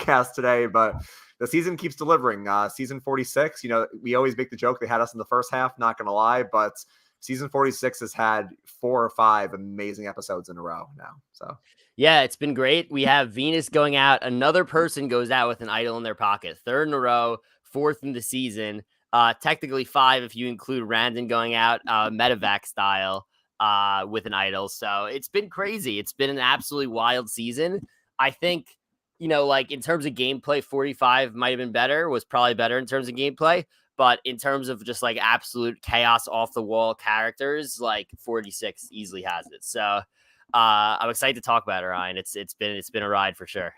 podcast today, but the season keeps delivering. Season 46, we always make the joke they had us in the first half, not going to lie, but season 46 has had 4 or 5 amazing episodes in a row now. So yeah, it's been great. We have Venus going out. Another person goes out with an idol in their pocket. 3rd in a row, 4th in the season. Technically 5 if you include Randon going out medevac style with an idol. So it's been crazy. It's been an absolutely wild season. I think, like in terms of gameplay, 45 might have been better, was probably better in terms of gameplay. But in terms of just like absolute chaos off the wall characters, like 46 easily has it. So I'm excited to talk about it, Ryan. It's been a ride for sure.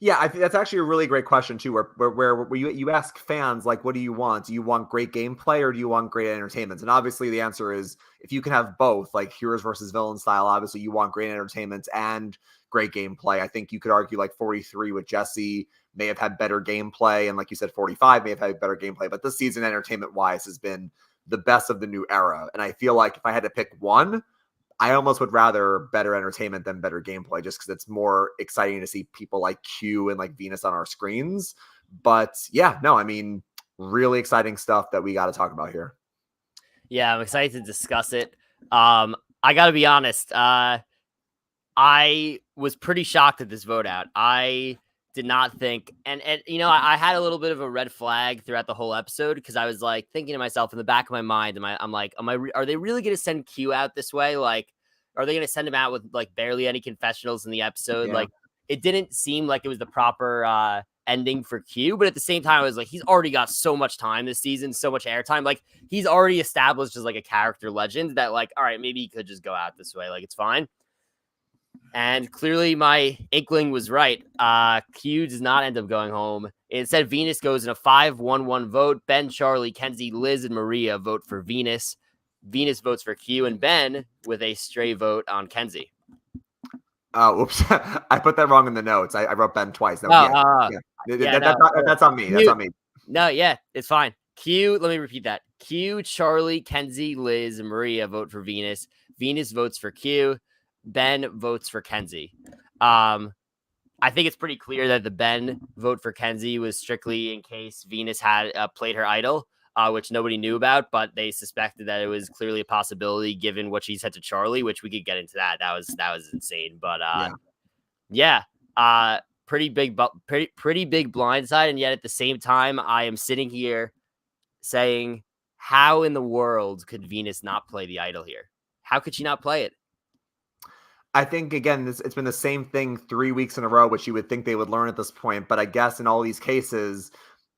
Yeah, I think that's actually a really great question too. Where you ask fans like, what do you want? Do you want great gameplay or do you want great entertainment? And obviously, the answer is if you can have both, like heroes versus villain style. Obviously, you want great entertainment and great gameplay. I think you could argue like 43 with Jesse may have had better gameplay, and like you said, 45 may have had better gameplay. But this season, entertainment wise, has been the best of the new era. And I feel like if I had to pick one, I almost would rather better entertainment than better gameplay, just because it's more exciting to see people like Q and like Venus on our screens. But yeah, no, I mean, really exciting stuff that we got to talk about here. Yeah, I'm excited to discuss it. I got to be honest. I was pretty shocked at this vote out. I did not think, and I had a little bit of a red flag throughout the whole episode because I was like thinking to myself in the back of my mind, are they really going to send Q out this way? Like, are they going to send him out with like barely any confessionals in the episode? Yeah. Like, it didn't seem like it was the proper ending for Q, but at the same time, I was like, he's already got so much time this season, so much airtime. Like, he's already established as like a character legend that, like, all right, maybe he could just go out this way. Like, it's fine. And clearly my inkling was right. Q does not end up going home. Instead, Venus goes in a 5-1-1 vote. Ben, Charlie, Kenzie, Liz, and Maria vote for Venus. Venus votes for Q, and Ben with a stray vote on Kenzie. Oh, oops. I put that wrong in the notes. I wrote Ben twice. No, that's on me. That's on me. No, yeah, it's fine. Q, let me repeat that. Q, Charlie, Kenzie, Liz, and Maria vote for Venus. Venus votes for Q. Ben votes for Kenzie. I think it's pretty clear that the Ben vote for Kenzie was strictly in case Venus had played her idol, which nobody knew about, but they suspected that it was clearly a possibility given what she said to Charlie, which we could get into that. That was insane. But pretty big blindside. And yet at the same time, I am sitting here saying, how in the world could Venus not play the idol here? How could she not play it? I think, again, it's been the same thing 3 weeks in a row, which you would think they would learn at this point. But I guess in all these cases,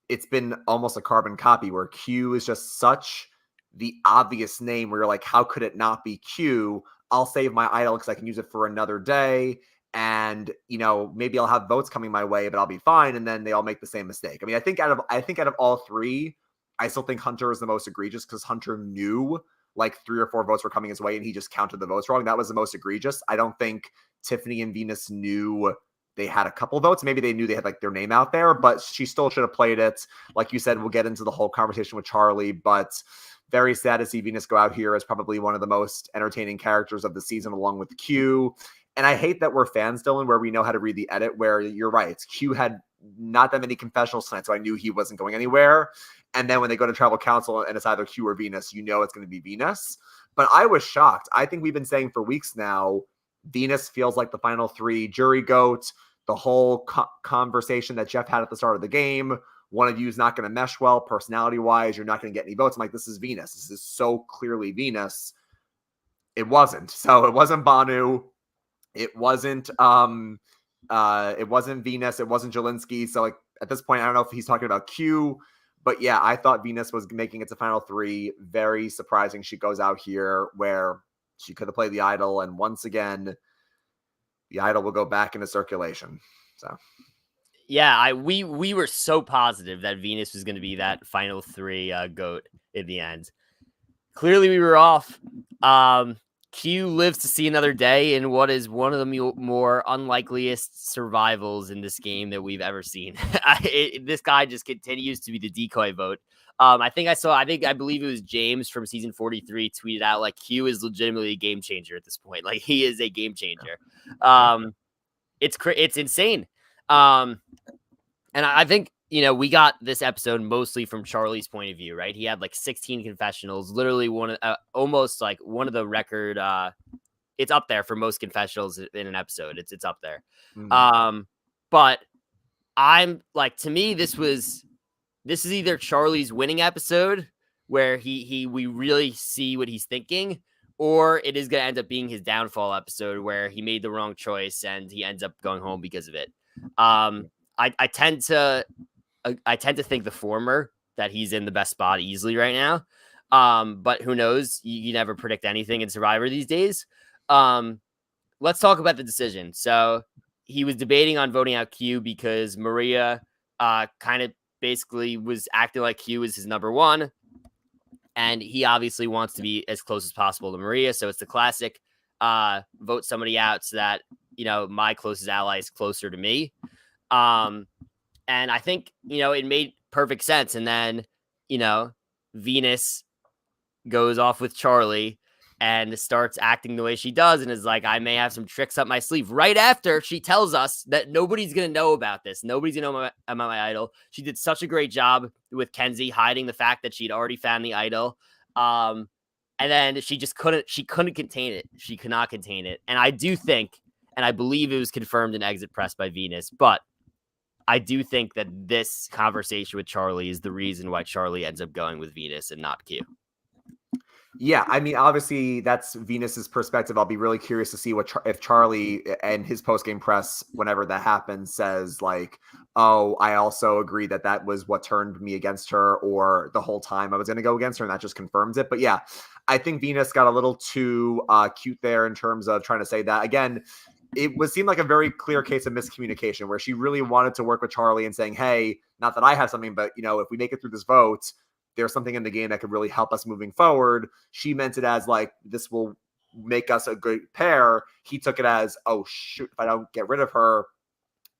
it's been almost a carbon copy where Q is just such the obvious name where you're like, how could it not be Q? I'll save my idol because I can use it for another day. And, maybe I'll have votes coming my way, but I'll be fine. And then they all make the same mistake. I mean, I think out of all 3, I still think Hunter is the most egregious because Hunter knew like 3 or 4 votes were coming his way and he just counted the votes wrong. That was the most egregious. I don't think Tiffany and Venus knew they had a couple votes. Maybe they knew they had like their name out there, but she still should have played it. Like you said, we'll get into the whole conversation with Charlie, but very sad to see Venus go out here as probably one of the most entertaining characters of the season along with Q. And I hate that we're fans, Dylan, where we know how to read the edit, where you're right. Q had not that many confessionals tonight, so I knew he wasn't going anywhere. And then when they go to tribal council and it's either Q or Venus, it's going to be Venus. But I was shocked. I think we've been saying for weeks now, Venus feels like the final 3 jury goat. The whole conversation that Jeff had at the start of the game, one of you is not going to mesh well personality-wise. You're not going to get any votes. I'm like, this is Venus. This is so clearly Venus. It wasn't. So it wasn't Banu. It wasn't Venus. It wasn't Jelinski. So like at this point, I don't know if he's talking about Q. But yeah, I thought Venus was making it to final 3. Very surprising. She goes out here where she could have played the idol. And once again, the idol will go back into circulation. So, yeah, we were so positive that Venus was going to be that final 3 GOAT in the end. Clearly we were off. Q lives to see another day in what is one of the more unlikeliest survivals in this game that we've ever seen. This guy just continues to be the decoy vote. I believe it was James from season 43 tweeted out like Q is legitimately a game changer at this point. Like he is a game changer. It's insane. And I think, we got this episode mostly from Charlie's point of view, right? He had like 16 confessionals, literally almost like one of the record. It's up there for most confessionals in an episode. It's up there. But I'm like, to me, this is either Charlie's winning episode where we really see what he's thinking, or it is going to end up being his downfall episode where he made the wrong choice and he ends up going home because of it. I tend to think the former, that he's in the best spot easily right now. But who knows? You never predict anything in Survivor these days. Let's talk about the decision. So he was debating on voting out Q because Maria kind of basically was acting like Q is his number one. And he obviously wants to be as close as possible to Maria. So it's the classic vote somebody out so that, my closest ally is closer to me. And I think, it made perfect sense. And then, Venus goes off with Charlie and starts acting the way she does and is like, I may have some tricks up my sleeve, right after she tells us that nobody's going to know about this. Nobody's going to know about my idol. She did such a great job with Kenzie hiding the fact that she'd already found the idol. And then she couldn't contain it. She could not contain it. And I do think, and I believe it was confirmed in exit press by Venus, but I do think that this conversation with Charlie is the reason why Charlie ends up going with Venus and not Q. Yeah, I mean, obviously that's Venus's perspective. I'll be really curious to see if Charlie and his post-game press, whenever that happens, says like, "Oh, I also agree that was what turned me against her," or the whole time I was going to go against her, and that just confirms it. But yeah, I think Venus got a little too cute there in terms of trying to say that. Again, seemed like a very clear case of miscommunication where she really wanted to work with Charlie and saying, "Hey, not that I have something, but if we make it through this vote, there's something in the game that could really help us moving forward." She meant it as like, this will make us a good pair. He took it as, oh shoot, if I don't get rid of her,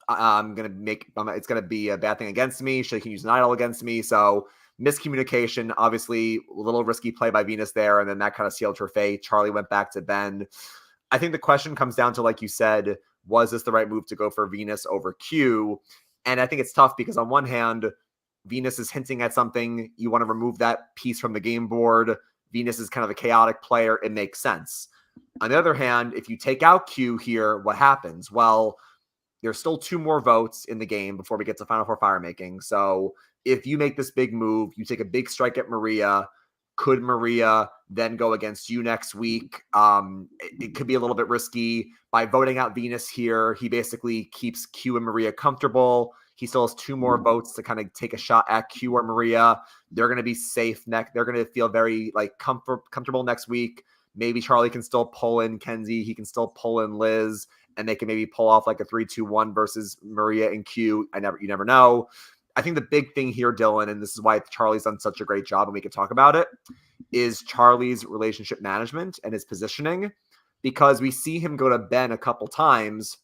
it's going to be a bad thing against me. She can use an idol against me. So miscommunication, obviously a little risky play by Venus there. And then that kind of sealed her fate. Charlie went back to Ben. I think the question comes down to, like you said, was this the right move to go for Venus over Q? And I think it's tough because on one hand, Venus is hinting at something. You want to remove that piece from the game board. Venus is kind of a chaotic player. It makes sense. On the other hand, if you take out Q here, what happens? Well, there's still 2 more votes in the game before we get to Final Four fire making. So if you make this big move, you take a big strike at Maria. Could Maria then go against you next week? It could be a little bit risky. By voting out Venus here, he basically keeps Q and Maria comfortable. He still has 2 more votes to kind of take a shot at Q or Maria. They're going to be safe next. They're going to feel very like comfortable next week. Maybe Charlie can still pull in Kenzie. He can still pull in Liz, and they can maybe pull off like a 3-2-1 versus Maria and Q. You never know. I think the big thing here, Dylan, and this is why Charlie's done such a great job, and we can talk about it, is Charlie's relationship management and his positioning, because we see him go to Ben a couple times,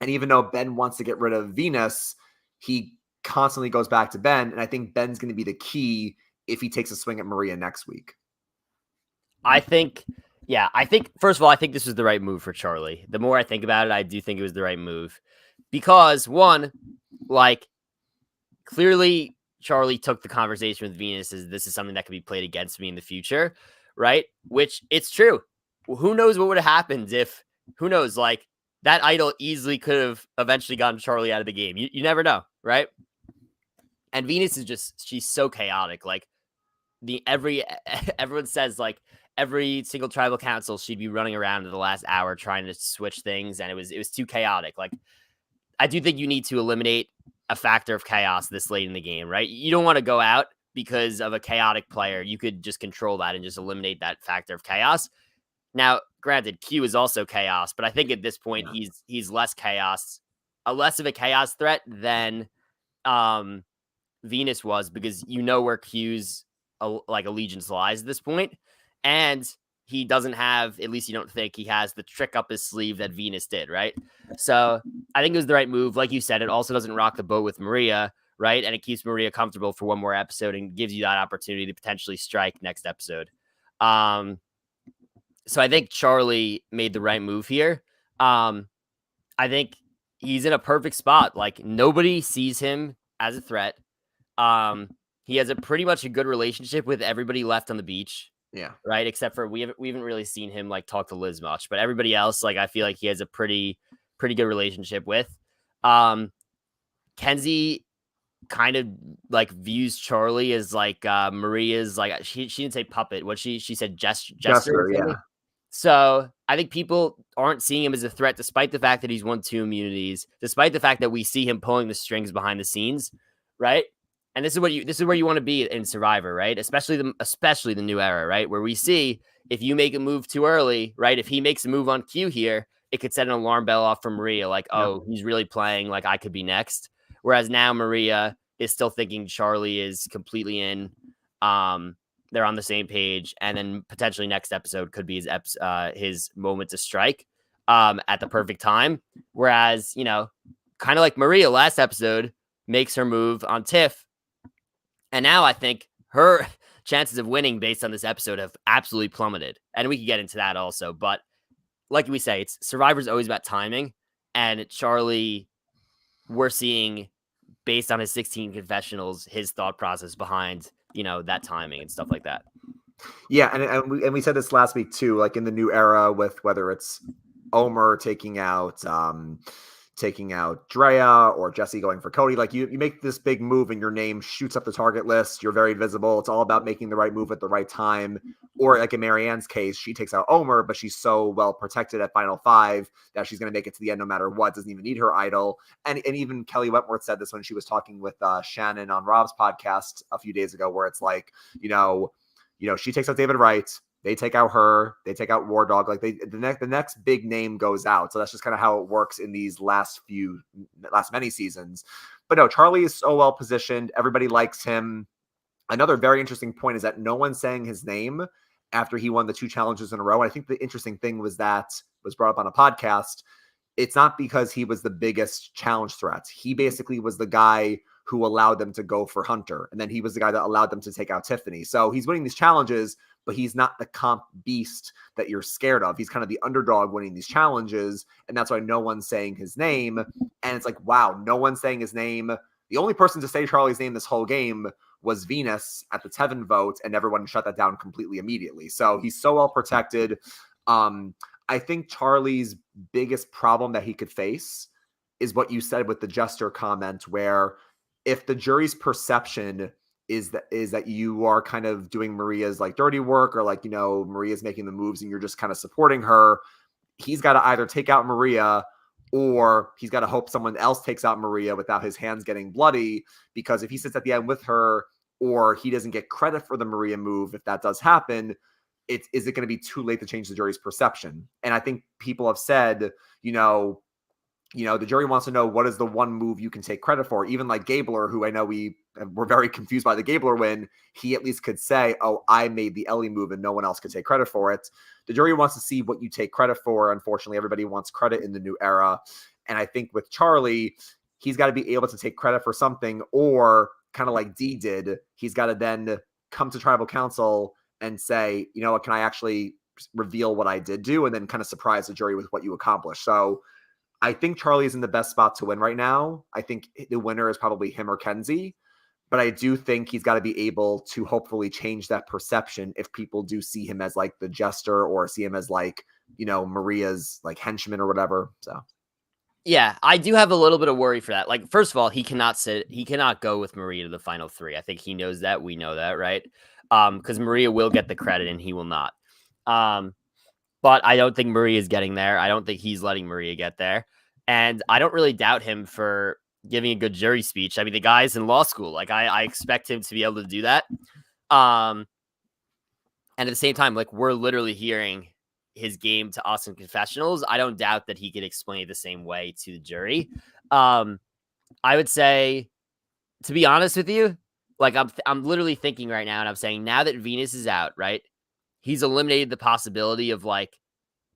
and even though Ben wants to get rid of Venus, he constantly goes back to Ben, and I think Ben's going to be the key if he takes a swing at Maria next week. I think, first of all, I think this was the right move for Charlie. The more I think about it, I do think it was the right move. Because, one, like, clearly Charlie took the conversation with Venus as this is something that could be played against me in the future, right? Which, it's true. Who knows what would have happened if, like, that idol easily could have eventually gotten Charlie out of the game. You never know, right? And Venus is she's so chaotic. Like, everyone says, like, every single tribal council, she'd be running around in the last hour trying to switch things, and it was too chaotic. Like, I do think you need to eliminate a factor of chaos this late in the game, right? You don't want to go out because of a chaotic player. You could just control that and just eliminate that factor of chaos. Now, granted, Q is also chaos, but I think at this point he's less chaos, less of a chaos threat than Venus was, because where Q's allegiance lies at this point, and he doesn't have, at least you don't think he has, the trick up his sleeve that Venus did, right? So I think it was the right move. Like you said, it also doesn't rock the boat with Maria, right? And it keeps Maria comfortable for one more episode and gives you that opportunity to potentially strike next episode. So I think Charlie made the right move here. I think he's in a perfect spot. Like nobody sees him as a threat. He has a pretty much a good relationship with everybody left on the beach. Yeah. Right. Except for we haven't really seen him like talk to Liz much, but everybody else, like I feel like he has a pretty good relationship with. Kenzie kind of like views Charlie as like Maria's like she didn't say puppet. What she said jester or Yeah. something. So I think people aren't seeing him as a threat, despite the fact that he's won 2 immunities, despite the fact that we see him pulling the strings behind the scenes, right? And this is where you want to be in Survivor, right? Especially the new era, right? Where we see if you make a move too early, right? If he makes a move on cue here, it could set an alarm bell off for Maria, like, oh, he's really playing, like I could be next. Whereas now Maria is still thinking Charlie is completely in. They're on the same page, and then potentially next episode could be his moment to strike at the perfect time. Whereas, kind of like Maria last episode makes her move on Tiff, and now I think her chances of winning based on this episode have absolutely plummeted. And we could get into that also, but like we say, it's Survivor's always about timing, and Charlie, we're seeing based on his 16 confessionals, his thought process behind that timing and stuff like that. Yeah, and we said this last week too, like in the new era with whether it's Omar taking out Drea or Jesse going for Cody, like you make this big move and your name shoots up the target list. You're very visible. It's all about making the right move at the right time. Or like in Marianne's case, she takes out Omar, but she's so well protected at Final 5 that she's going to make it to the end no matter what. Doesn't even need her idol. And even Kelly Wentworth said this when she was talking with Shannon on Rob's podcast a few days ago, where it's like, she takes out David Wright. They take out her. They take out War Dog. Like the next big name goes out. So that's just kind of how it works in these last many seasons. But no, Charlie is so well positioned. Everybody likes him. Another very interesting point is that no one's saying his name after he won the 2 challenges in a row. And I think the interesting thing was brought up on a podcast. It's not because he was the biggest challenge threat. He basically was the guy who allowed them to go for Hunter. And then he was the guy that allowed them to take out Tiffany. So he's winning these challenges, but he's not the comp beast that you're scared of. He's kind of the underdog winning these challenges. And that's why no one's saying his name. And it's like, wow, no one's saying his name. The only person to say Charlie's name this whole game was Venus at the Tevin vote, and everyone shut that down completely immediately. So he's so well protected. I think Charlie's biggest problem that he could face is what you said with the Jester comment, where if the jury's perception is that you are kind of doing Maria's like dirty work, or like, Maria's making the moves and you're just kind of supporting her, he's got to either take out Maria or he's got to hope someone else takes out Maria without his hands getting bloody. Because if he sits at the end with her, or he doesn't get credit for the Maria move, if that does happen, is it going to be too late to change the jury's perception? And I think people have said, the jury wants to know what is the one move you can take credit for. Even like Gabler, who I know we're very confused by the Gabler win, he at least could say, oh, I made the Ellie move and no one else could take credit for it. The jury wants to see what you take credit for. Unfortunately, everybody wants credit in the new era. And I think with Charlie, he's got to be able to take credit for something, or kind of like Dee did, he's got to then come to tribal council and say, you know what, can I actually reveal what I did do? And then kind of surprise the jury with what you accomplished. So I think Charlie is in the best spot to win right now. I think the winner is probably him or Kenzie, but I do think he's got to be able to hopefully change that perception if people do see him as like the jester, or see him as like, Maria's like henchman or whatever. So yeah, I do have a little bit of worry for that. Like, first of all, he cannot go with Maria to the final 3. I think he knows that. We know that, right? Because Maria will get the credit and he will not. But I don't think Maria is getting there. I don't think he's letting Maria get there. And I don't really doubt him for giving a good jury speech. I mean, the guy's in law school. Like, I expect him to be able to do that. And at the same time, like, we're literally hearing his game to us in confessionals. I don't doubt that he could explain it the same way to the jury. I would say, to be honest with you, like, I'm literally thinking right now, and I'm saying, now that Venus is out, right? He's eliminated the possibility of like,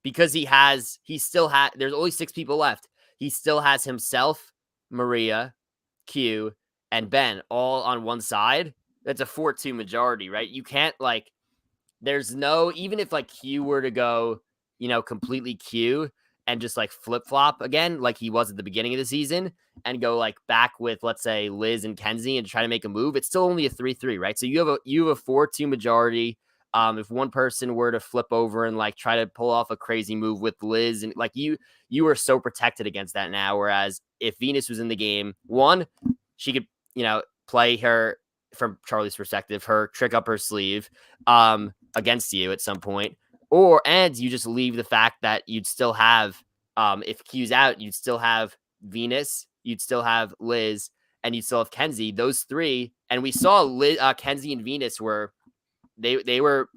because there's only 6 people left. He still has himself, Maria, Q, and Ben all on one side. That's a 4-2 majority, right? You can't even if like Q were to go, completely Q, and just like flip flop again, like he was at the beginning of the season, and go like back with, let's say, Liz and Kenzie and try to make a move, it's still only a 3-3, right? So you have a 4-2 majority. If one person were to flip over and like try to pull off a crazy move with Liz, and like you are so protected against that now. Whereas if Venus was in the game, one, she could, play her, from Charlie's perspective, her trick up her sleeve against you at some point. And you just leave the fact that you'd still have, if Q's out, you'd still have Venus, you'd still have Liz, and you'd still have Kenzie. Those three, and we saw Kenzie and Venus were, they were,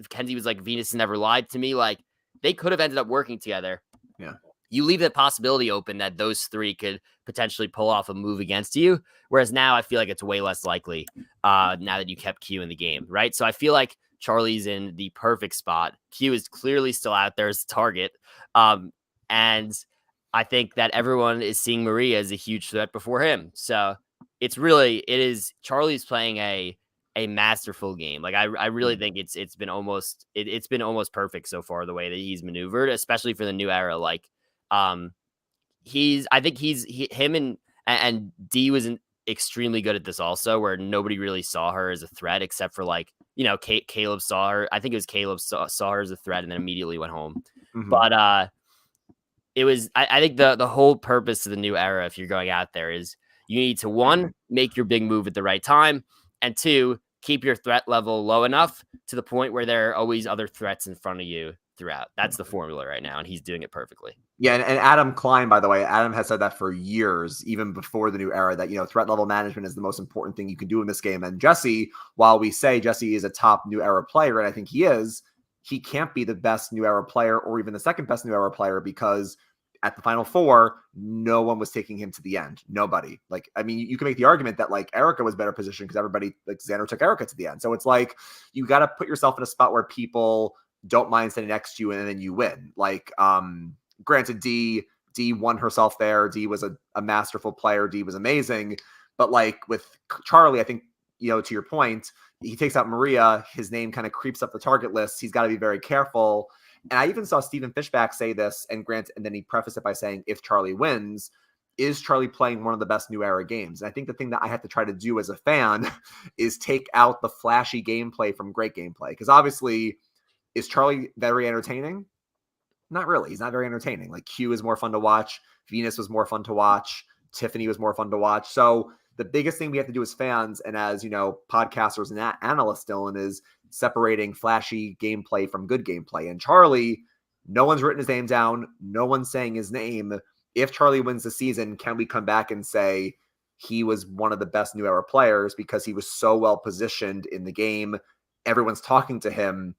Kenzie was like, Venus never lied to me. Like, they could have ended up working together. Yeah. You leave the possibility open that those three could potentially pull off a move against you. Whereas now I feel like it's way less likely now that you kept Q in the game, right? So I feel like Charlie's in the perfect spot. Q is clearly still out there as a target. And I think that everyone is seeing Maria as a huge threat before him. So Charlie's playing a masterful game. Like I really think it's been almost perfect so far, the way that he's maneuvered, especially for the new era. Like him and Dee was extremely good at this also, where nobody really saw her as a threat except for like, Caleb saw her. I think it was Caleb saw her as a threat and then immediately went home. Mm-hmm. But it was, I think the whole purpose of the new era, if you're going out there, is you need to, one, make your big move at the right time, and two, keep your threat level low enough to the point where there are always other threats in front of you throughout. That's the formula right now, and he's doing it perfectly. Yeah, and Adam Klein, by the way, Adam has said that for years, even before the new era, that, threat level management is the most important thing you can do in this game. And Jesse, while we say Jesse is a top new era player, and I think he is, he can't be the best new era player or even the second best new era player, because at the Final Four, no one was taking him to the end. Nobody. Like, I mean, you can make the argument that like Erica was better positioned because everybody, like Xander took Erica to the end. So it's like, you got to put yourself in a spot where people don't mind standing next to you and then you win. Like, granted, Dee won herself there. Dee was a masterful player. Dee was amazing. But like with Charlie, I think, to your point, he takes out Maria, his name kind of creeps up the target list. He's got to be very careful. And I even saw Stephen Fishback say this, and then he prefaced it by saying, if Charlie wins, is Charlie playing one of the best new era games? And I think the thing that I have to try to do as a fan is take out the flashy gameplay from great gameplay. Because obviously, is Charlie very entertaining? Not really. He's not very entertaining. Like, Q is more fun to watch. Venus was more fun to watch. Tiffany was more fun to watch. So the biggest thing we have to do as fans and as, podcasters and analysts, Dylan, is separating flashy gameplay from good gameplay. And Charlie, no one's written his name down. No one's saying his name. If Charlie wins the season, can we come back and say he was one of the best new era players because he was so well positioned in the game? Everyone's talking to him.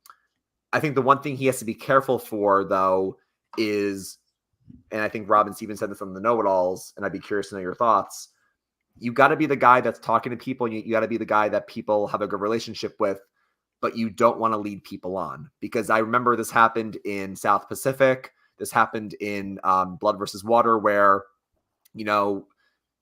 I think the one thing he has to be careful for, though, is, and I think Robin Stevens said this on the Know-It-Alls, and I'd be curious to know your thoughts, you got to be the guy that's talking to people. You got to be the guy that people have a good relationship with, but you don't want to lead people on. Because I remember this happened in South Pacific. This happened in Blood versus Water, where,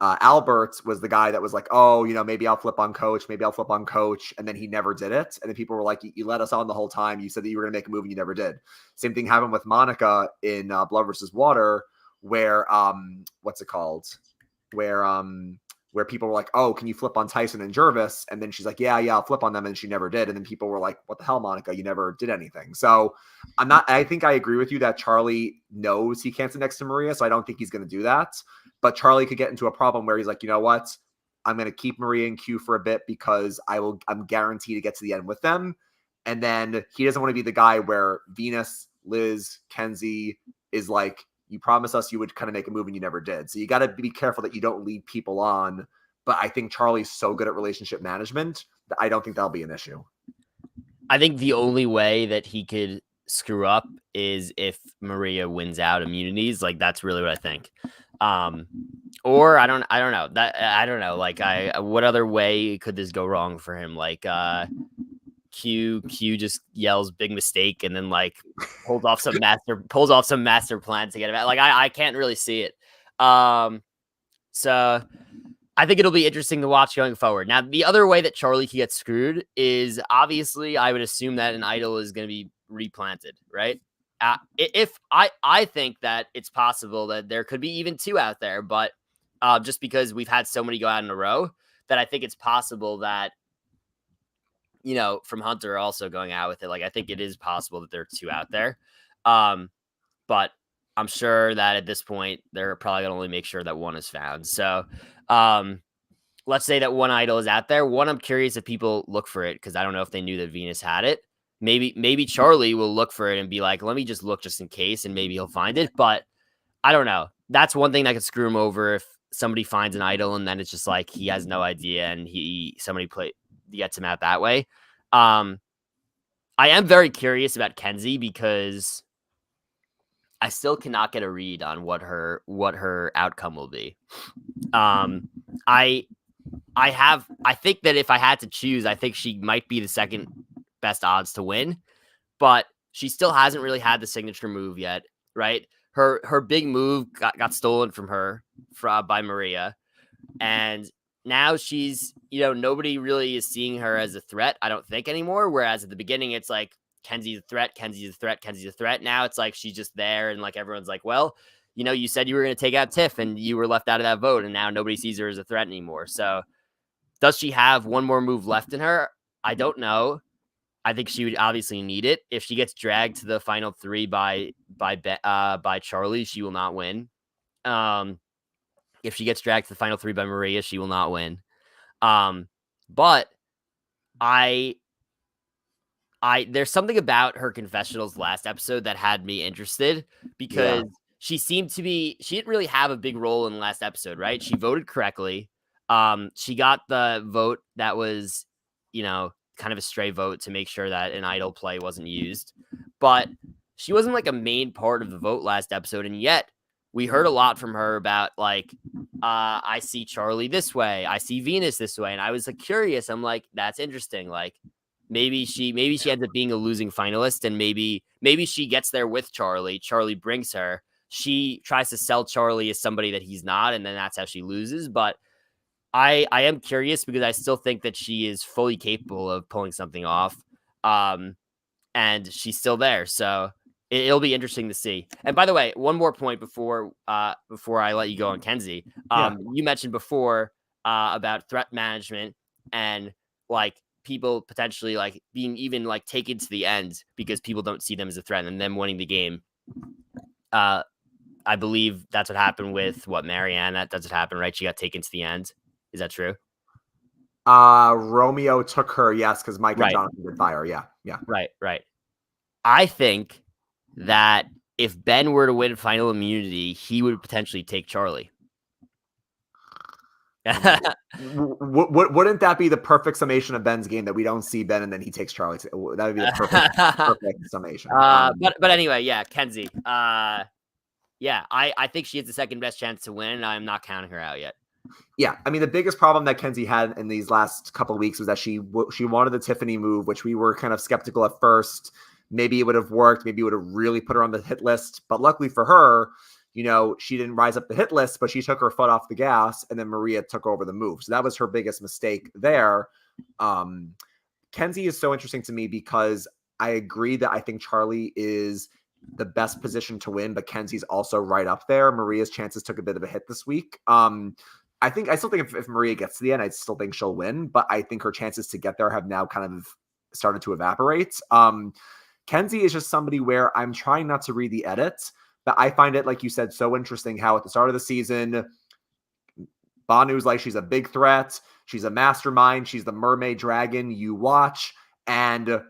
Albert was the guy that was like, oh, maybe I'll flip on coach. Maybe I'll flip on coach. And then he never did it. And then people were like, you let us on the whole time. You said that you were going to make a move and you never did. Same thing happened with Monica in Blood versus Water, where, what's it called? Where people were like, oh, can you flip on Tyson and Jervis? And then she's like, yeah, I'll flip on them. And she never did. And then people were like, what the hell, Monica? You never did anything. So I think I agree with you that Charlie knows he can't sit next to Maria. So I don't think he's going to do that. But Charlie could get into a problem where he's like, you know what? I'm going to keep Maria and Q for a bit because I'm guaranteed to get to the end with them. And then he doesn't want to be the guy where Venus, Liz, Kenzie is like, you promised us you would kind of make a move and you never did. So you got to be careful that you don't lead people on. But I think Charlie's so good at relationship management that I don't think that'll be an issue. I think the only way that he could screw up is if Maria wins out immunities. Like, that's really what I think. Or I don't know that. I don't know. Like, what other way could this go wrong for him? Like, Q just yells big mistake and then like pulls off some master plan to get him out. Like, I can't really see it. So I think it'll be interesting to watch going forward. Now, the other way that Charlie could get screwed is, obviously, I would assume that an idol is going to be replanted, right? if I think that it's possible that there could be even 2 out there, but just because we've had so many go out in a row, that I think it's possible that, from Hunter also going out with it. Like, I think it is possible that there are 2 out there. But I'm sure that at this point, they're probably going to only make sure that 1 is found. So, let's say that 1 idol is out there. I'm curious if people look for it, because I don't know if they knew that Venus had it. Maybe Charlie will look for it and be like, let me just look just in case, and maybe he'll find it. But I don't know. That's one thing that could screw him over if somebody finds an idol and then it's just like he has no idea and somebody gets him out that way. I am very curious about Kenzie, because I still cannot get a read on what her outcome will be. I think that if I had to choose, I think she might be the second best odds to win, but she still hasn't really had the signature move yet, right? Her big move got stolen from her by Maria, and now she's, nobody really is seeing her as a threat, I don't think, anymore. Whereas at the beginning, it's like Kenzie's a threat, Kenzie's a threat, Kenzie's a threat. Now it's like she's just there, and like everyone's like, well, you said you were going to take out Tiff, and you were left out of that vote, and now nobody sees her as a threat anymore. So does she have one more move left in her? I don't know. I think she would obviously need it. If she gets dragged to the final 3 by Charlie, she will not win. If she gets dragged to the final 3 by Maria, she will not win. But there's something about her confessionals last episode that had me interested, because she didn't really have a big role in the last episode, right? She voted correctly. She got the vote that was, kind of a stray vote to make sure that an idol play wasn't used, but she wasn't like a main part of the vote last episode. And yet we heard a lot from her about like, I see Charlie this way, I see Venus this way. And I was like curious. I'm like, that's interesting. Like maybe she ends up being a losing finalist, and maybe she gets there with Charlie. Charlie brings her. She tries to sell Charlie as somebody that he's not, and then that's how she loses. But I am curious, because I still think that she is fully capable of pulling something off. And she's still there. So it'll be interesting to see. And by the way, one more point before I let you go on Kenzie. You mentioned before about threat management and like people potentially like being even like taken to the end because people don't see them as a threat and them winning the game. I believe that's what happened with Marianne. That doesn't happen, right? She got taken to the end. Is that true? Romeo took her, yes, because Mike and Jonathan did fire. Yeah. Right. I think that if Ben were to win final immunity, he would potentially take Charlie. Wouldn't that be the perfect summation of Ben's game, that we don't see Ben and then he takes Charlie? That would be the perfect summation. But anyway, yeah, Kenzie. I think she has the second best chance to win, and I'm not counting her out yet. Yeah, I mean, the biggest problem that Kenzie had in these last couple of weeks was that she wanted the Tiffany move, which we were kind of skeptical at first. Maybe it would have worked. Maybe it would have really put her on the hit list. But luckily for her, she didn't rise up the hit list, but she took her foot off the gas, and then Maria took over the move. So that was her biggest mistake there. Kenzie is so interesting to me because I agree that I think Charlie is the best position to win, but Kenzie's also right up there. Maria's chances took a bit of a hit this week. I still think if Maria gets to the end, I still think she'll win, but I think her chances to get there have now kind of started to evaporate. Kenzie is just somebody where I'm trying not to read the edits, but I find it, like you said, so interesting how at the start of the season, Banu's like, she's a big threat. She's a mastermind. She's the mermaid dragon you watch. And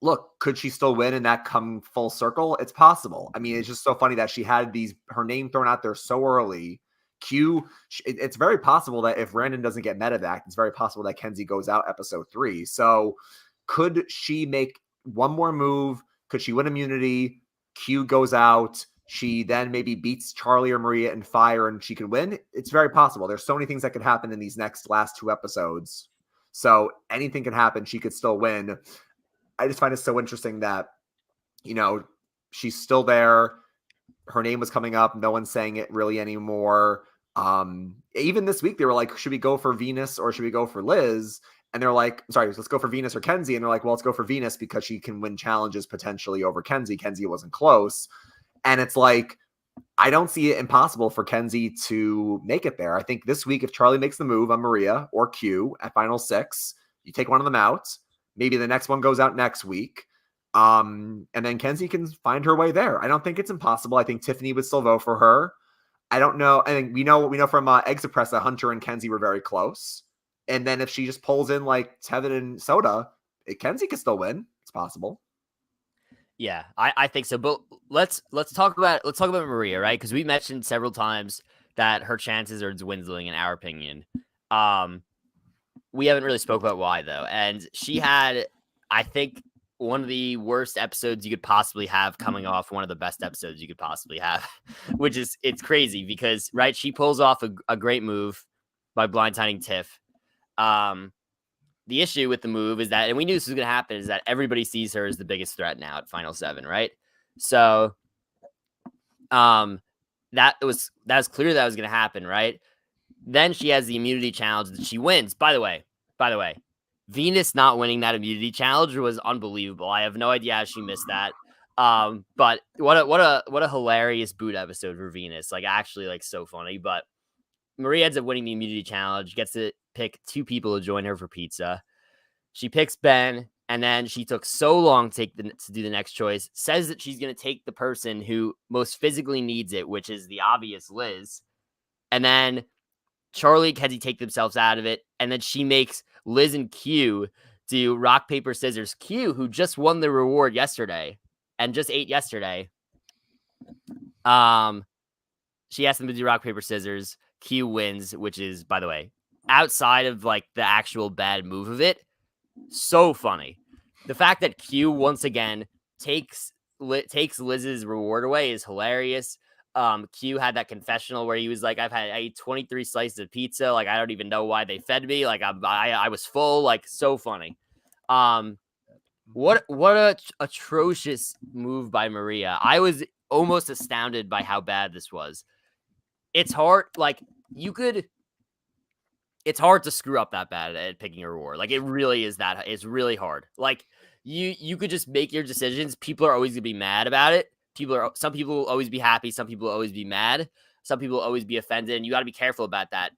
look, could she still win and that come full circle? It's possible. I mean, it's just so funny that she had her name thrown out there so early. It's very possible that if Randon doesn't get medevac, it's very possible that Kenzie goes out episode 3. So could she make one more move? Could she win immunity? Q goes out. She then maybe beats Charlie or Maria in fire and she could win. It's very possible. There's so many things that could happen in these last 2 episodes. So anything can happen. She could still win. I just find it so interesting that, she's still there. Her name was coming up. No one's saying it really anymore. Even this week, they were like, should we go for Venus or should we go for Liz? And they're like, sorry, let's go for Venus or Kenzie. And they're like, well, let's go for Venus because she can win challenges potentially over Kenzie. Kenzie wasn't close. And it's like, I don't see it impossible for Kenzie to make it there. I think this week, if Charlie makes the move on Maria or Q at final 6, you take one of them out. Maybe the next one goes out next week. And then Kenzie can find her way there. I don't think it's impossible. I think Tiffany would still vote for her. I don't know. I think we know from Express that Hunter and Kenzie were very close. And then if she just pulls in like Tevin and Soda, Kenzie could still win. It's possible. Yeah, I think so. But let's talk about Maria, right? Because we mentioned several times that her chances are dwindling, in our opinion. We haven't really spoke about why though. And she had, I think, one of the worst episodes you could possibly have coming off one of the best episodes you could possibly have, which is, it's crazy because, right, she pulls off a great move by blindsiding Tiff. The issue with the move is that, and we knew this was going to happen, is that everybody sees her as the biggest threat now at Final 7, right? So, that was clear that was going to happen, right? Then she has the immunity challenge that she wins. By the way, Venus not winning that immunity challenge was unbelievable. I have no idea how she missed that. But what a hilarious boot episode for Venus. Like, actually, like, so funny. But Maria ends up winning the immunity challenge, gets to pick 2 people to join her for pizza. She picks Ben, and then she took so long to do the next choice, says that she's going to take the person who most physically needs it, which is the obvious Liz. And then Charlie and Kenzie take themselves out of it, and then she makes Liz and Q do rock, paper, scissors. Q, who just won the reward yesterday and just ate yesterday, she asked them to do rock, paper, scissors. Q wins, which is, by the way, outside of like the actual bad move of it, so funny. The fact that Q once again takes Liz's reward away is hilarious. Q had that confessional where he was like, I ate 23 slices of pizza. Like, I don't even know why they fed me. Like, I was full. Like, so funny. What a atrocious move by Maria. I was almost astounded by how bad this was. It's hard. Like, it's hard to screw up that bad at picking a reward. Like, it really is that. It's really hard. Like, you could just make your decisions. People are always gonna be mad about it. Some people will always be happy. Some people will always be mad. Some people will always be offended. And you got to be careful about that.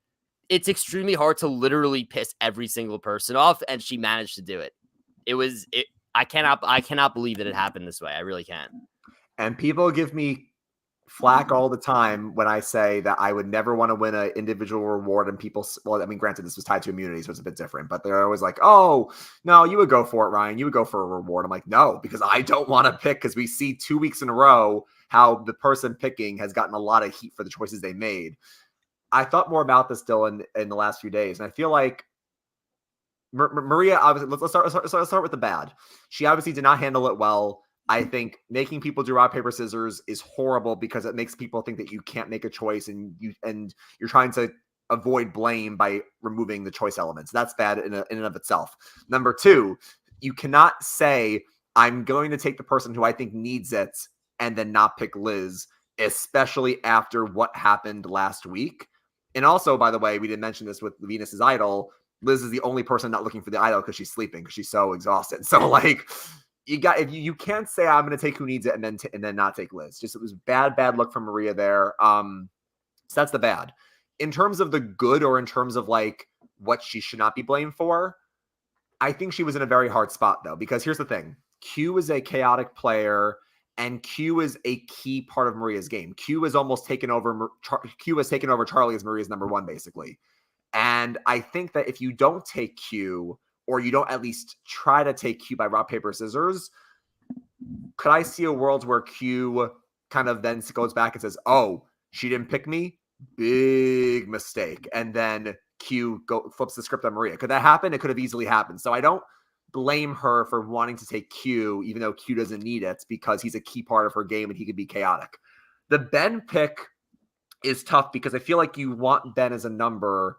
It's extremely hard to literally piss every single person off. And she managed to do it. I cannot believe that it happened this way. I really can't. And people give me flack all the time when I say that I would never want to win an individual reward, and people, well, I mean, granted, this was tied to immunity, so it's a bit different, but they're always like, oh, no, you would go for it, Ryan. You would go for a reward. I'm like, no, because I don't want to pick, because we see 2 weeks in a row how the person picking has gotten a lot of heat for the choices they made. I thought more about this, Dylan, in the last few days, and I feel like Maria, obviously, let's start with the bad. She obviously did not handle it well. I think making people do rock, paper, scissors is horrible because it makes people think that you can't make a choice, and you're trying to avoid blame by removing the choice elements. That's bad in and of itself. Number 2, you cannot say, I'm going to take the person who I think needs it and then not pick Liz, especially after what happened last week. And also, by the way, we didn't mention this with Venus's idol. Liz is the only person not looking for the idol because she's sleeping, because she's so exhausted. So, like, you can't say I'm going to take who needs it and then not take Liz. Just, it was bad look from Maria there. So that's the bad. In terms of the good, or in terms of like what she should not be blamed for, I think she was in a very hard spot though, because here's the thing: Q is a chaotic player, and Q is a key part of Maria's game. Q has taken over Charlie as Maria's number 1, basically. And I think that if you don't take Q, or you don't at least try to take Q by rock, paper, scissors, could I see a world where Q kind of then goes back and says, oh, she didn't pick me? Big mistake. And then Q flips the script on Maria. Could that happen? It could have easily happened. So I don't blame her for wanting to take Q, even though Q doesn't need it, because he's a key part of her game and he could be chaotic. The Ben pick is tough because I feel like you want Ben as a number,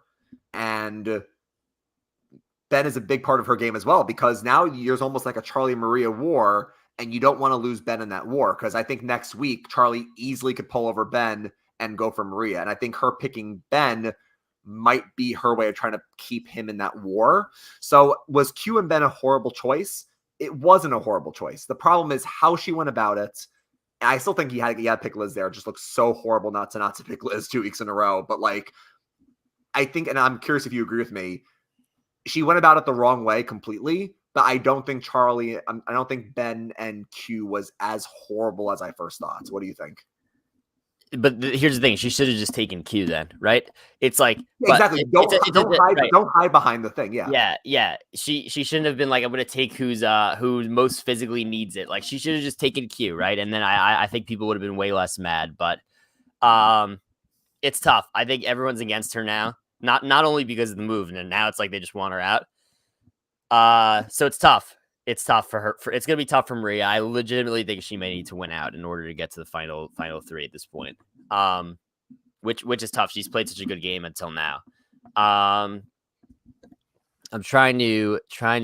and Ben is a big part of her game as well, because now there's almost like a Charlie Maria war, and you don't want to lose Ben in that war, because I think next week Charlie easily could pull over Ben and go for Maria. And I think her picking Ben might be her way of trying to keep him in that war. So was Q and Ben a horrible choice? It wasn't a horrible choice. The problem is how she went about it. I still think he had to pick Liz there. It just looks so horrible not to pick Liz 2 weeks in a row. But like, I think, and I'm curious if you agree with me, she went about it the wrong way completely. But I don't think I don't think Ben and Q was as horrible as I first thought. What do you think? But here's the thing: she should have just taken Q then, right? It's like exactly. Don't hide behind the thing. Yeah. She shouldn't have been like, I'm gonna take who most physically needs it. Like she should have just taken Q, right? And then I think people would have been way less mad. But it's tough. I think everyone's against her now. Not only because of the move, and now it's like they just want her out. So it's tough. It's tough for her. It's gonna be tough for Maria. I legitimately think she may need to win out in order to get to the final three at this point. Which is tough. She's played such a good game until now. I'm trying to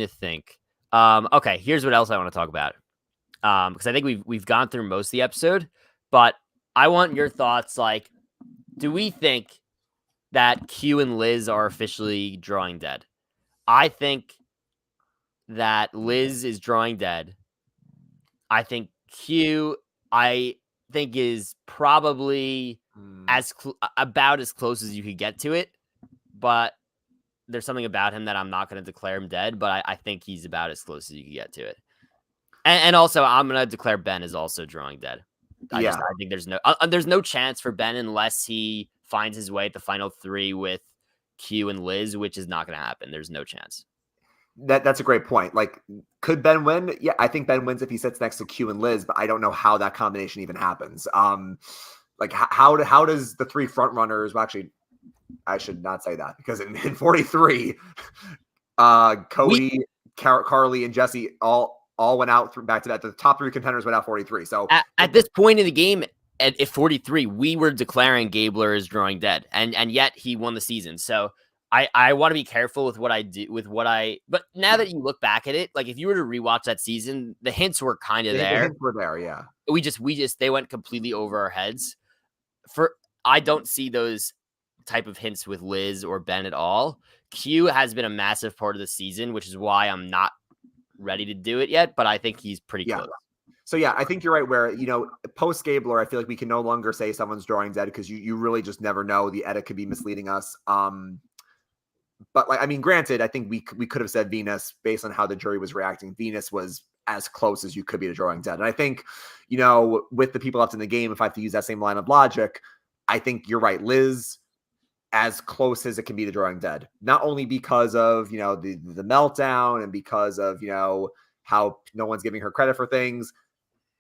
think. Okay, here's what else I want to talk about. Because I think we've gone through most of the episode, but I want your thoughts. Like, do we think that Q and Liz are officially drawing dead? I think that Liz is drawing dead. I think Q, is probably about as close as you could get to it, but there's something about him that I'm not going to declare him dead, but I think he's about as close as you can get to it. And also, I'm going to declare Ben is also drawing dead. I think there's no chance for Ben unless he finds his way at the final three with Q and Liz, which is not going to happen. There's no chance. That's a great point. Like, could Ben win? Yeah, I think Ben wins if he sits next to Q and Liz, but I don't know how that combination even happens. Like how does the three front runners? Well, actually, I should not say that because in 43, Cody, Carly, and Jesse all went out back to that. The top three contenders went out 43. So at this point in the game, at 43, we were declaring Gabler as drawing dead, and yet he won the season. So I want to be careful with what I do but now that you look back at it, like if you were to rewatch that season, the hints were kind of there. The hints were there, yeah. We just they went completely over our heads. I don't see those type of hints with Liz or Ben at all. Q has been a massive part of the season, which is why I'm not ready to do it yet, but I think he's pretty close. So yeah, I think you're right where, post Gabler, I feel like we can no longer say someone's drawing dead because you really just never know. The edit could be misleading us. But like, I mean, granted, I think we could have said Venus based on how the jury was reacting. Venus was as close as you could be to drawing dead. And I think, with the people left in the game, if I have to use that same line of logic, I think you're right. Liz, as close as it can be to drawing dead, not only because of, the meltdown and because of, how no one's giving her credit for things.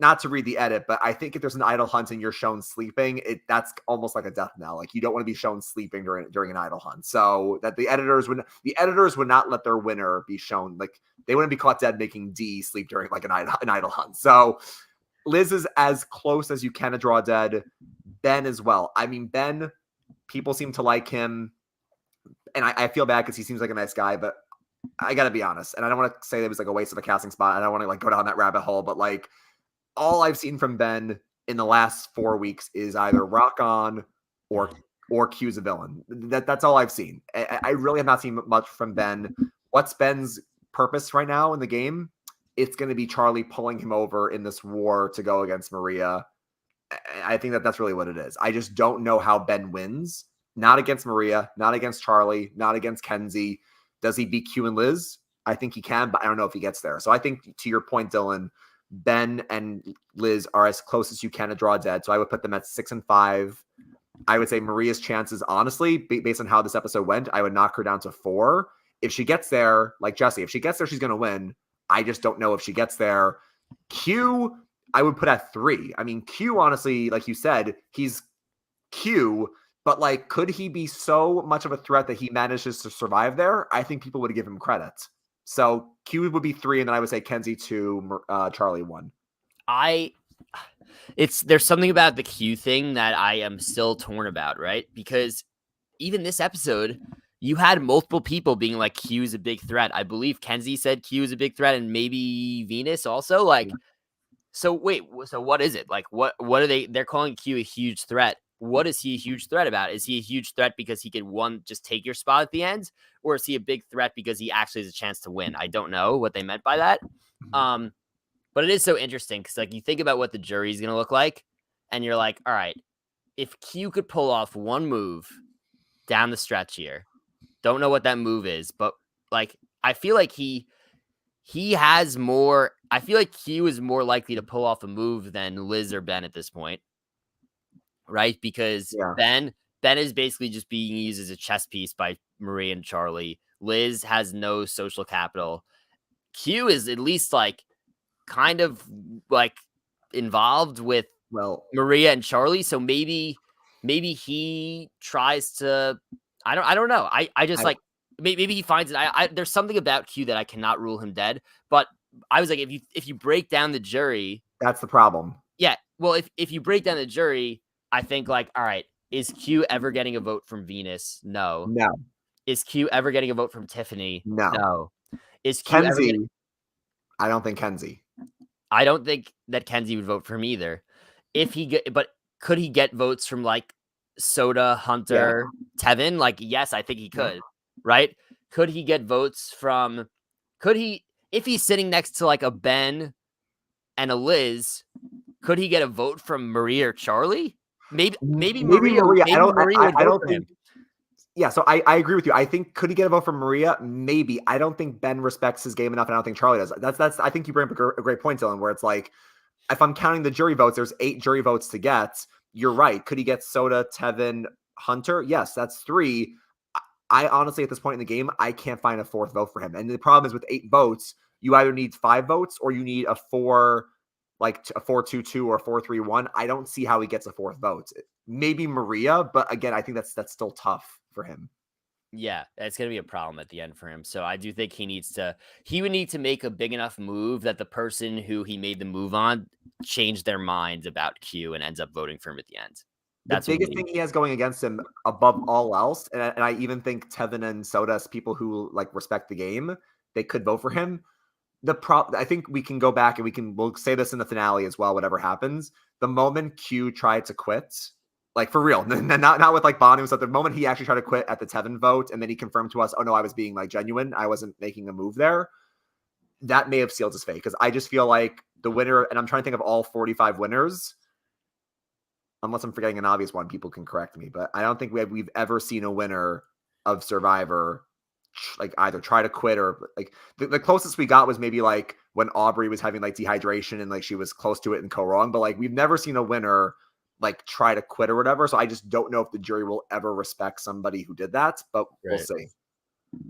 Not to read the edit, but I think if there's an idol hunt and you're shown sleeping, that's almost like a death knell. Like you don't want to be shown sleeping during an idol hunt. So that the editors would not let their winner be shown. Like they wouldn't be caught dead making D sleep during like an idol hunt. So Liz is as close as you can to draw dead. Ben as well. I mean, Ben, people seem to like him, and I feel bad because he seems like a nice guy, but I gotta be honest, and I don't want to say it was like a waste of a casting spot. I don't want to like go down that rabbit hole, but like. All I've seen from Ben in the last 4 weeks is either rock on or Q's a villain. That's all I've seen. I really have not seen much from Ben. What's Ben's purpose right now in the game? It's going to be Charlie pulling him over in this war to go against Maria. I think that's really what it is. I just don't know how Ben wins. Not against Maria, not against Charlie, not against Kenzie. Does he beat Q and Liz? I think he can, but I don't know if he gets there. So I think to your point, Dylan, Ben and Liz are as close as you can to draw dead. So I would put them at 6 and 5. I would say Maria's chances, honestly, based on how this episode went, I would knock her down to 4. If she gets there, like Jesse, if she gets there, she's going to win. I just don't know if she gets there. Q, I would put at 3. I mean, Q, honestly, like you said, he's Q, but like, could he be so much of a threat that he manages to survive there? I think people would give him credit. So Q would be 3, and then I would say Kenzie 2, Charlie 1. There's something about the Q thing that I am still torn about, right? Because even this episode, you had multiple people being like Q is a big threat. I believe Kenzie said Q is a big threat, and maybe Venus also. Like, so wait, so what is it? Like, what are they? They're calling Q a huge threat. what is he a huge threat about? Is he a huge threat because he could, one, just take your spot at the end? Or is he a big threat because he actually has a chance to win? I don't know what they meant by that. But it is so interesting because, like, you think about what the jury is going to look like, and you're like, all right, if Q could pull off one move down the stretch here, don't know what that move is, but, like, I feel like he has more. I feel like Q is more likely to pull off a move than Liz or Ben at this point, right? Because Yeah. Ben is basically just being used as a chess piece by Marie and Charlie. Liz has no social capital. Q is at least, like, kind of, like, involved with Maria and Charlie, so maybe he tries to. I don't know. I just like maybe he finds it. There's something about Q that I cannot rule him dead. But I was like, if you break down the jury, that's the problem. Yeah. Well, if you break down the jury, I think, like, all right, is Q ever getting a vote from Venus? No. Is Q ever getting a vote from Tiffany? No. Is Q ever getting? I don't think Kenzie. I don't think that Kenzie would vote for him either. But could he get votes from, like, Soda, Hunter, Tevin? Like, yes, I think he could. Right? Could he get votes from? If he's sitting next to, like, a Ben and a Liz, could he get a vote from Maria or Charlie? Maybe Maria. I don't think. Yeah, so I agree with you. I think, could he get a vote from Maria? Maybe. I don't think Ben respects his game enough, and I don't think Charlie does. That's. I think you bring up a great point, Dylan, where it's like, if I'm counting the jury votes, there's 8 jury votes to get. You're right. Could he get Soda, Tevin, Hunter? Yes, that's 3. I honestly, at this point in the game, I can't find a 4th vote for him. And the problem is, with 8 votes, you either need 5 votes or you need a 4, like a 4-2-2 or 4-3-1. I don't see how he gets a 4th vote. Maybe Maria, but again, I think that's still tough for him. Yeah, it's going to be a problem at the end for him. So I do think he would need to make a big enough move that the person who he made the move on changed their minds about Q and ends up voting for him at the end. That's the biggest thing he has going against him above all else. And I even think Tevin and Soda, as people who, like, respect the game, they could vote for him. I think we can go back and we'll say this in the finale as well, whatever happens. The moment Q tried to quit, like, for real, not with, like, bonding stuff. The moment he actually tried to quit at the Tevin vote, and then he confirmed to us, oh no, I was being, like, genuine, I wasn't making a move there, that may have sealed his fate. Because I just feel like the winner, and I'm trying to think of all 45 winners, unless I'm forgetting an obvious one, people can correct me, but I don't think we've ever seen a winner of Survivor, like, either try to quit or, like, the closest we got was maybe, like, when Aubrey was having, like, dehydration and, like, she was close to it and wrong, but, like, we've never seen a winner, like, try to quit or whatever. So I just don't know if the jury will ever respect somebody who did that, but we'll see.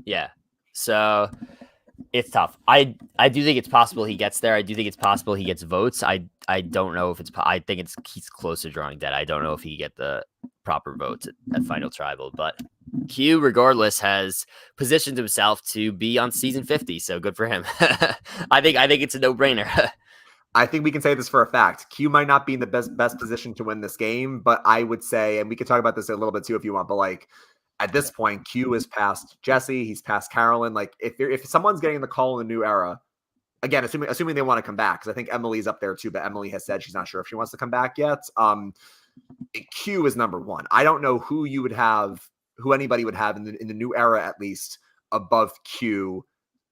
Yeah. So it's tough. I do think it's possible he gets there. I do think it's possible he gets votes. I don't know if I think he's close to drawing dead. I don't know if he get the proper votes at Final Tribal, but Q, regardless, has positioned himself to be on season 50. So good for him. I think it's a no-brainer. I think we can say this for a fact. Q might not be in the best position to win this game, but I would say, and we could talk about this a little bit too if you want, but, like, at this point, Q is past Jesse, he's past Carolyn. Like, if someone's getting the call in the new era, again, assuming they want to come back, because I think Emily's up there too, but Emily has said she's not sure if she wants to come back yet. Q is number 1. I don't know who anybody would have in the new era, at least, above Q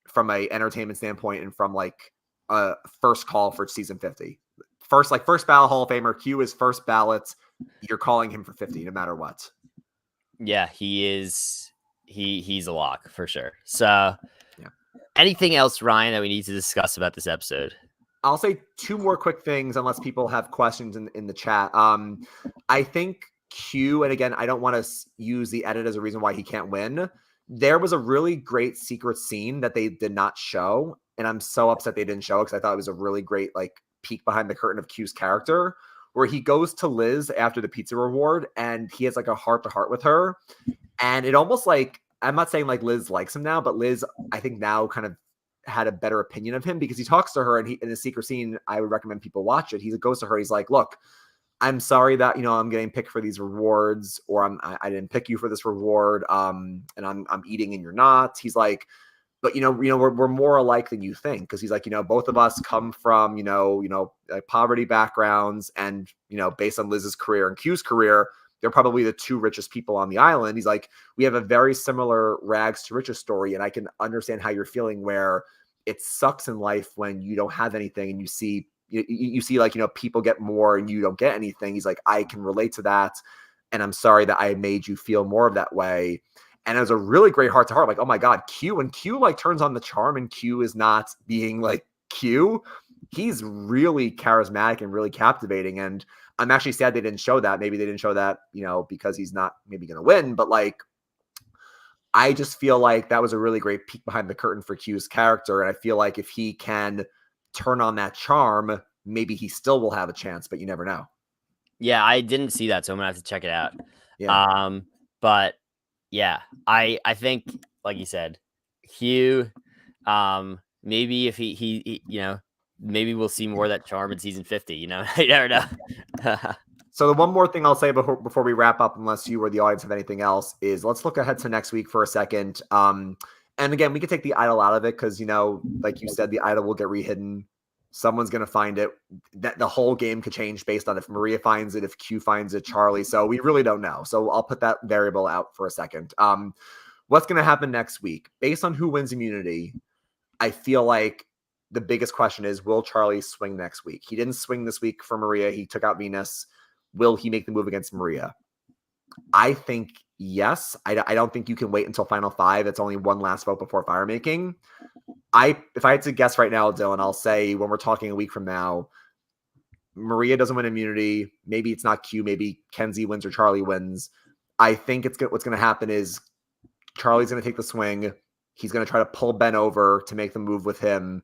from a entertainment standpoint and from, like, first call for season 50. First ballot Hall of Famer. Q is first ballot. You're calling him for 50 no matter what. Yeah, he is. He's a lock for sure. So, anything else, Ryan, that we need to discuss about this episode? I'll say 2 more quick things, unless people have questions in the chat. I think Q, and again, I don't want to use the edit as a reason why he can't win. There was a really great secret scene that they did not show, and I'm so upset they didn't show it, because I thought it was a really great, like, peek behind the curtain of Q's character, where he goes to Liz after the pizza reward and he has, like, a heart-to-heart with her. And it almost, like, I'm not saying, like, Liz likes him now, but Liz, I think, now kind of had a better opinion of him, because he talks to her, and in the secret scene, I would recommend people watch it. He goes to her, he's like, look, I'm sorry that, I'm getting picked for these rewards, or I didn't pick you for this reward. And I'm eating and you're not. He's like, but we're more alike than you think. Because he's like, both of us come from, like, poverty backgrounds, and, based on Liz's career and Q's career, they're probably the two richest people on the island. He's like, we have a very similar rags to riches story. And I can understand how you're feeling, where it sucks in life when you don't have anything and you see like, people get more and you don't get anything. He's like, I can relate to that. And I'm sorry that I made you feel more of that way. And it was a really great heart to heart. Like, oh my God, Q, when Q like turns on the charm and Q is not being like Q, he's really charismatic and really captivating. And I'm actually sad they didn't show that. Maybe they didn't show that, because he's not maybe going to win. But like, I just feel like that was a really great peek behind the curtain for Q's character. And I feel like if he can turn on that charm, maybe he still will have a chance, but you never know. Yeah, I didn't see that, so I'm gonna have to check it out. Yeah. But yeah, I think, like you said, Hugh, maybe if he maybe we'll see more of that charm in season 50. You never know. So the one more thing I'll say before we wrap up, unless you or the audience have anything else, is let's look ahead to next week for a second. And again, we could take the idol out of it because, like you said, the idol will get rehidden. Someone's going to find it. That the whole game could change based on if Maria finds it, if Q finds it, Charlie. So we really don't know. So I'll put that variable out for a second. What's going to happen next week? Based on who wins immunity, I feel like the biggest question is, will Charlie swing next week? He didn't swing this week for Maria. He took out Venus. Will he make the move against Maria? I think yes. I don't think you can wait until final 5. It's only one last vote before fire making. If I had to guess right now, Dylan, I'll say when we're talking a week from now, Maria doesn't win immunity. Maybe it's not Q. Maybe Kenzie wins or Charlie wins. I think what's going to happen is Charlie's going to take the swing. He's going to try to pull Ben over to make the move with him.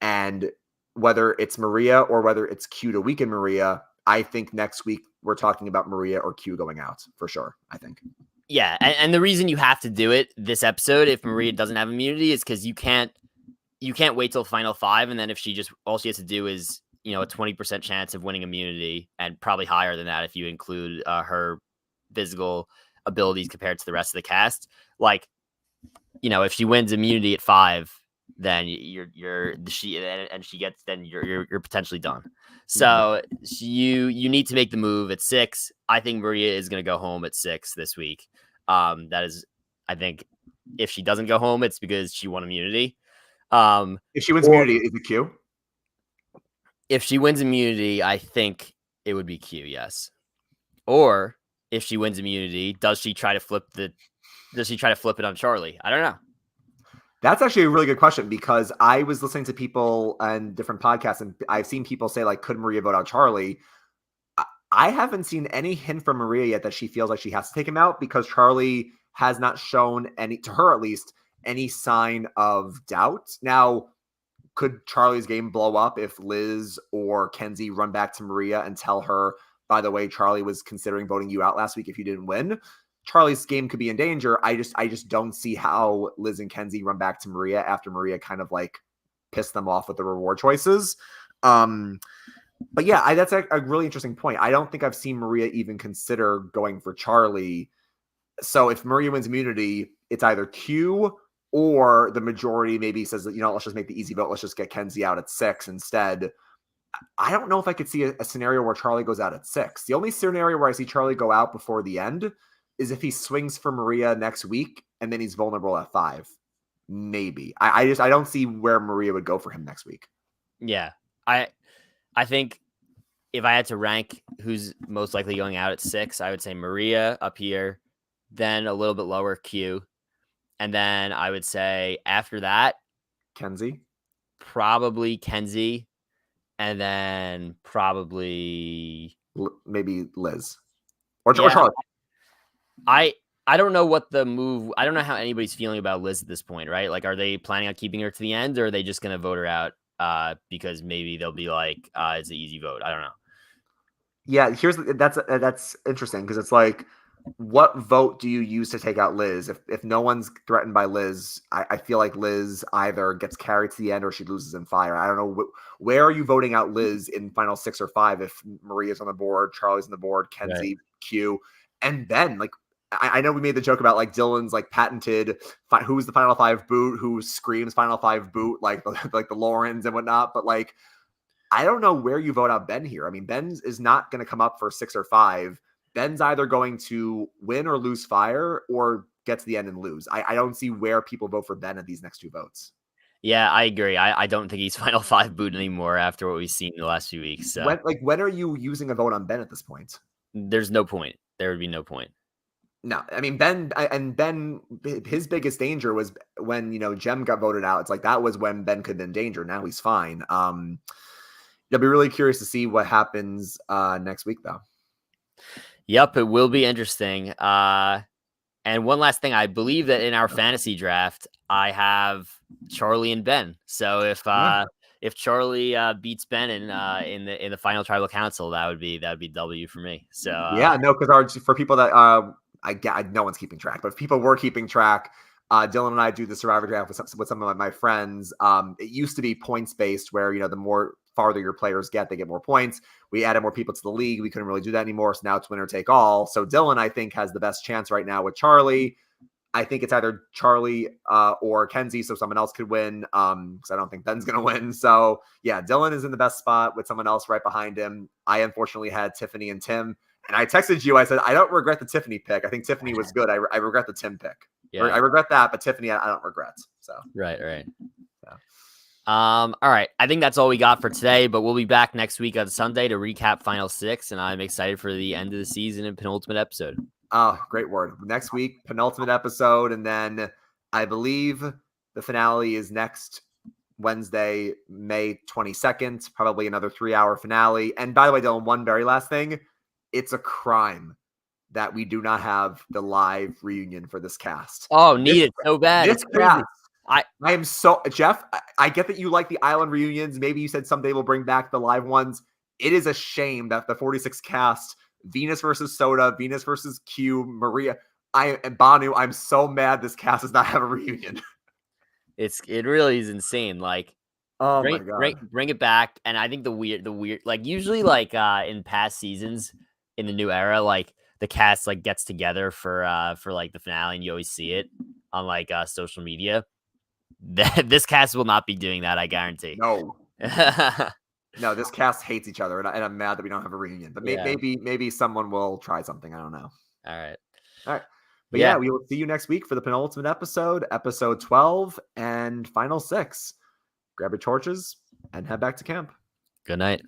And whether it's Maria or whether it's Q to weaken Maria, I think next week we're talking about Maria or Q going out for sure, I think. Yeah, and the reason you have to do it this episode if Maria doesn't have immunity is because you can't wait till final 5, and then if all she has to do is a 20% chance of winning immunity, and probably higher than that if you include her physical abilities compared to the rest of the cast. Like, if she wins immunity at 5, then you're potentially done. So you need to make the move at 6. I think Maria is going to go home at 6 this week. That is, I think, if she doesn't go home, it's because she won immunity. If she wins immunity, is it Q? If she wins immunity, I think it would be Q. Yes. Or if she wins immunity, does she try to flip it on Charlie? I don't know. That's actually a really good question, because I was listening to people on different podcasts and I've seen people say, like, could Maria vote out Charlie? I haven't seen any hint from Maria yet that she feels like she has to take him out, because Charlie has not shown to her at least, any sign of doubt. Now, could Charlie's game blow up if Liz or Kenzie run back to Maria and tell her, by the way, Charlie was considering voting you out last week if you didn't win? Charlie's game could be in danger. I just don't see how Liz and Kenzie run back to Maria after Maria kind of like pissed them off with the reward choices. But yeah, that's a really interesting point. I don't think I've seen Maria even consider going for Charlie. So if Maria wins immunity, it's either Q or the majority maybe says that, let's just make the easy vote. Let's just get Kenzie out at 6 instead. I don't know if I could see a scenario where Charlie goes out at 6. The only scenario where I see Charlie go out before the end is if he swings for Maria next week and then he's vulnerable at 5. Maybe. I don't see where Maria would go for him next week. Yeah. I think if I had to rank who's most likely going out at 6, I would say Maria up here, then a little bit lower Q. And then I would say after that, Kenzie, probably Kenzie, and then probably maybe Liz or Charlie. I don't know what the move. I don't know how anybody's feeling about Liz at this point, right? Like, are they planning on keeping her to the end, or are they just going to vote her out because maybe they'll be like, it's an easy vote? I don't know. Yeah, that's interesting, because it's like, what vote do you use to take out Liz? If no one's threatened by Liz, I feel like Liz either gets carried to the end or she loses in fire. I don't know where are you voting out Liz in final 6 or 5 if Maria's on the board, Charlie's on the board, Kenzie, right, Q, and Ben. Like, I know we made the joke about like Dylan's like patented who's the final 5 boot, who screams final 5 boot, like the Laurens and whatnot, but like, I don't know where you vote out Ben here. I mean, Ben is not going to come up for 6 or 5. Ben's either going to win or lose fire or get to the end and lose. I don't see where people vote for Ben at these next 2 votes. Yeah, I agree. I don't think he's Final Five boot anymore after what we've seen the last few weeks. So When are you using a vote on Ben at this point? there's no point. There would be no point. No, I mean, Ben, his biggest danger was when, Jem got voted out. It's like, that was when Ben could be in danger. Now he's fine. I'll be really curious to see what happens next week, though. Yep, it will be interesting. And one last thing, I believe that in our fantasy draft, I have Charlie and Ben. So if Charlie beats Ben in the final tribal council, that would be W for me. So yeah, no, because for people that no one's keeping track, but if people were keeping track, Dylan and I do the Survivor draft with some of my friends. It used to be points based, where the more farther your players get, they get more points. We added more people to the league. We couldn't really do that anymore, so now it's winner take all. So Dylan, I think, has the best chance right now with Charlie. I think it's either Charlie or Kenzie, so someone else could win, because I don't think Ben's going to win. So, yeah, Dylan is in the best spot with someone else right behind him. I unfortunately had Tiffany and Tim, and I texted you. I said, I don't regret the Tiffany pick. I think Tiffany was good. I regret the Tim pick. Yeah. I regret that, but Tiffany, I don't regret. So Right. So. All right. I think that's all we got for today, but we'll be back next week on Sunday to recap Final Six, and I'm excited for the end of the season and penultimate episode. Oh, great word. Next week, penultimate episode, and then I believe the finale is next Wednesday, May 22nd, probably another 3-hour finale. And by the way, Dylan, one very last thing. It's a crime that we do not have the live reunion for this cast. Oh, need it so bad. This cast, I am so, Jeff, I get that you like the island reunions. Maybe you said someday we'll bring back the live ones. It is a shame that the 46 cast, Venus versus Soda, Venus versus Q, Maria, and Banu, I'm so mad this cast does not have a reunion. It really is insane. Like, oh my God. Bring it back. And I think the weird, like usually like in past seasons in the new era, like the cast like gets together for like the finale, and you always see it on like social media. This cast will not be doing that, I guarantee. No. No, this cast hates each other, and I'm mad that we don't have a reunion. But maybe someone will try something. I don't know. All right. But yeah, we will see you next week for the penultimate episode, episode 12, and final 6. Grab your torches and head back to camp. Good night.